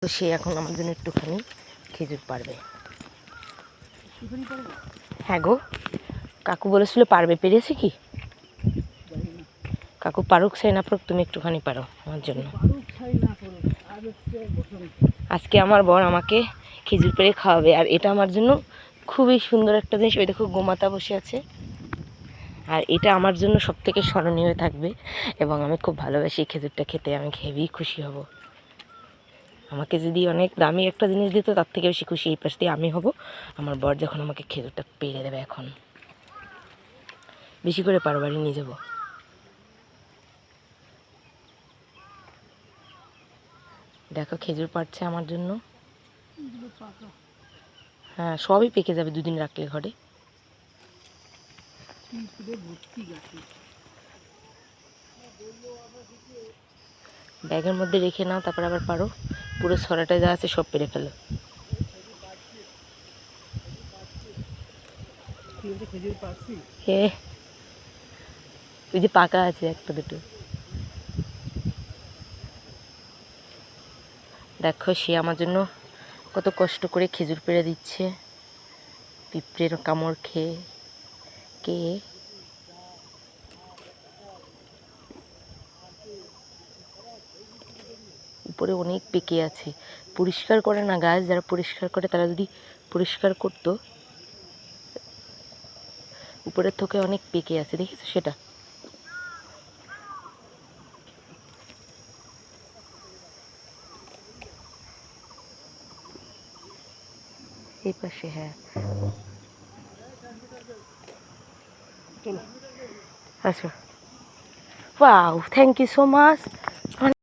তো সে এখন আমার জন্য একটুখানি খেজুর পারবে। হ্যাঁ গো, কাকু বলেছিল পারবে, পেরেছে কি? কাকু পারুক চাই না পারুক, তুমি একটুখানি পারো আমার জন্য। আজকে আমার বর আমাকে খেজুর পেড়ে খাওয়াবে, আর এটা আমার জন্য খুবই সুন্দর একটা জিনিস। ওই দেখো গোমাতা বসে আছে, আর এটা আমার জন্য সব থেকে স্মরণীয় হয়ে থাকবে, এবং আমি খুব ভালোবাসি খেজুরটা খেতে। আমি হেবি খুশি হব। আমাকে যদি অনেক দামি একটা জিনিস দিত তার থেকে বেশি খুশি এই পাশ দিয়ে আমি হব, আমার বর যখন আমাকে খেজুরটা পেড়ে দেবে। এখন বেশি করে পারো, বাড়ি নিয়ে যাবো। দেখো খেজুর পাড়ছে আমার জন্য। হ্যাঁ, সবই পেকে যাবে দুদিন রাখলে ঘরে। ব্যাগের মধ্যে রেখে নাও, তারপর আবার পারো। পুরো ছড়াটা যা আছে সব পেরে ফেলো। হে, ওই যে পাকা আছে একটা দুটো। দেখো সে আমার জন্য কত কষ্ট করে খেজুর পেড়ে দিচ্ছে, পিঁপড়ের কামড় খেয়ে। কে উপরে অনেক পেকে আছে, পরিষ্কার করে না গাছ, যারা পরিষ্কার করে তারা যদি পরিষ্কার করতো। উপরের থোকে অনেক পেকে আছে, দেখেছো সেটা? এই পাশে, হ্যাঁ। আচ্ছা, wow, thank you so much.